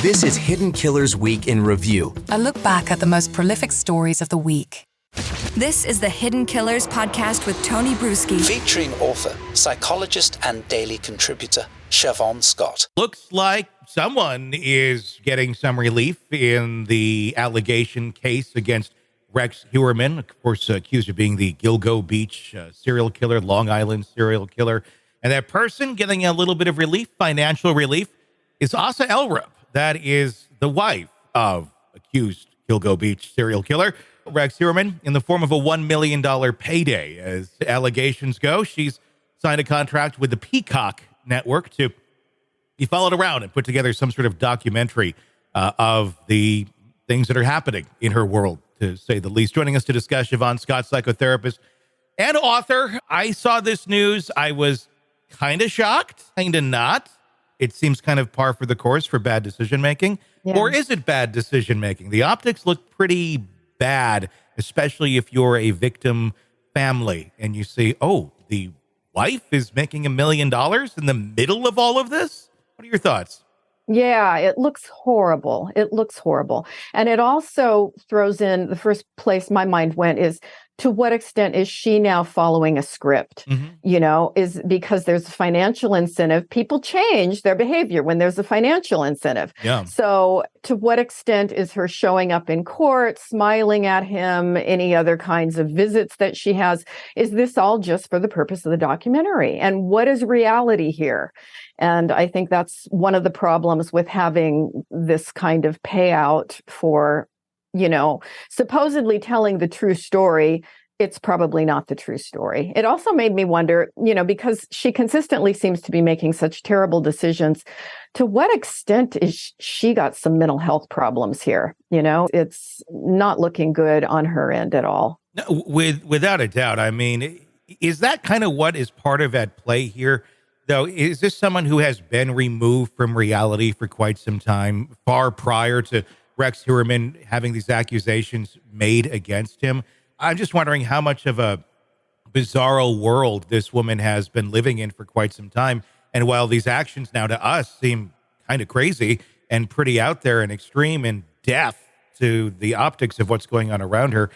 This is Hidden Killers Week in Review. A look back at the most prolific stories of the week. This is the Hidden Killers podcast with Tony Brueski. Featuring author, psychologist, and daily contributor, Siobhan Scott. Looks like someone is getting some relief in the allegation case against Rex Heuermann, of course, accused of being the Gilgo Beach serial killer, Long Island serial killer. And that person getting a little bit of relief, financial relief, is Asa Ellerup. That is the wife of accused Gilgo Beach serial killer Rex Heuermann, in the form of a $1 million payday. As allegations go, she's signed a contract with the Peacock Network to be followed around and put together some sort of documentary of the things that are happening in her world, to say the least. Joining us to discuss, Siobhan Scott, psychotherapist and author. I saw this news. I was kind of shocked, kind of not. It seems kind of par for the course for bad decision-making. Yeah. Or is it bad decision-making? The optics look pretty bad, especially if you're a victim family and you see, oh, the wife is making $1 million in the middle of all of this? What are your thoughts? Yeah, it looks horrible. It looks horrible. And it also throws in, the first place my mind went is, to what extent is she now following a script? Mm-hmm. You know, is because there's a financial incentive. People change their behavior when there's a financial incentive. Yeah. So to what extent is her showing up in court, smiling at him, any other kinds of visits that she has? Is this all just for the purpose of the documentary? And what is reality here? And I think that's one of the problems with having this kind of payout for, you know, supposedly telling the true story. It's probably not the true story. It also made me wonder, you know, because she consistently seems to be making such terrible decisions, to what extent is she got some mental health problems here? You know, it's not looking good on her end at all. No, without a doubt. I mean, is that kind of what is part of at play here? Though, is this someone who has been removed from reality for quite some time, far prior to Rex Heuermann having these accusations made against him? I'm just wondering how much of a bizarro world this woman has been living in for quite some time. And while these actions now to us seem kind of crazy and pretty out there and extreme and deaf to the optics of what's going on around her,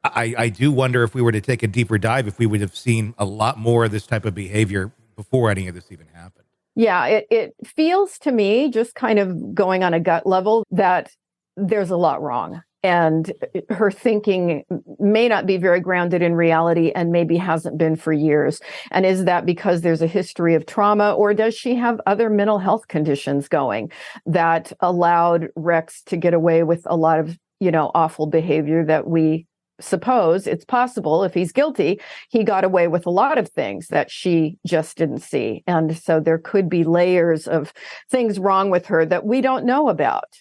I do wonder, if we were to take a deeper dive, if we would have seen a lot more of this type of behavior before any of this even happened. Yeah, it feels to me, just kind of going on a gut level, that there's a lot wrong. And her thinking may not be very grounded in reality, and maybe hasn't been for years. And is that because there's a history of trauma, or does she have other mental health conditions going that allowed Rex to get away with a lot of, you know, awful behavior that we suppose it's possible, if he's guilty, he got away with a lot of things that she just didn't see. And so there could be layers of things wrong with her that we don't know about.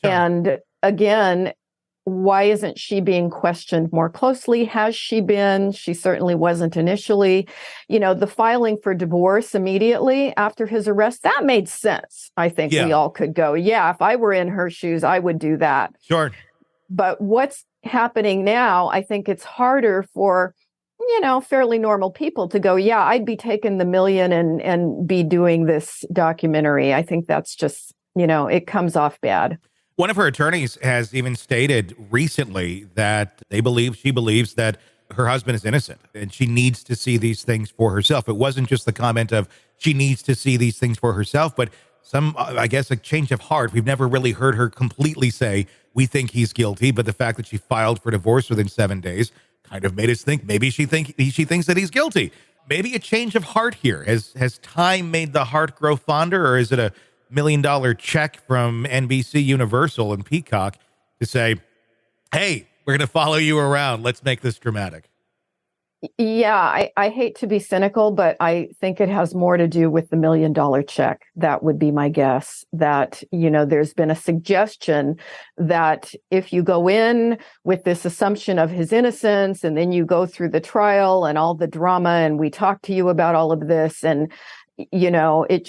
Sure. And again, why isn't she being questioned more closely? Has she been? She certainly wasn't initially. You know, the filing for divorce immediately after his arrest, that made sense. I think we all could go, yeah, if I were in her shoes, I would do that. Sure. But what's happening now, I think it's harder for, you know, fairly normal people to go, yeah, I'd be taking the $1 million and be doing this documentary. I think that's just, you know, it comes off bad. One of her attorneys has even stated recently that she believes that her husband is innocent and she needs to see these things for herself. It wasn't just the comment of she needs to see these things for herself, but I guess, a change of heart. We've never really heard her completely say, we think he's guilty, but the fact that she filed for divorce within 7 days kind of made us think maybe she thinks that he's guilty. Maybe a change of heart here. Has time made the heart grow fonder, or is it a $1 million check from NBC Universal and Peacock to say, hey, we're going to follow you around. Let's make this dramatic. Yeah, I hate to be cynical, but I think it has more to do with the $1 million check. That would be my guess, that, you know, there's been a suggestion that if you go in with this assumption of his innocence, and then you go through the trial and all the drama, and we talk to you about all of this, and, you know, it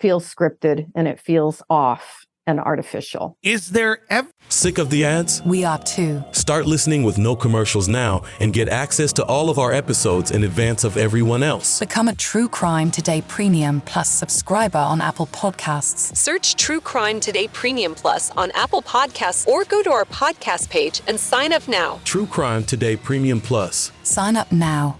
feels scripted and it feels off. and artificial. Is there ever... Sick of the ads? We are too. Start listening with no commercials now and get access to all of our episodes in advance of everyone else. Become a True Crime Today Premium Plus subscriber on Apple Podcasts. Search True Crime Today Premium Plus on Apple Podcasts or go to our podcast page and sign up now. True Crime Today Premium Plus. Sign up now.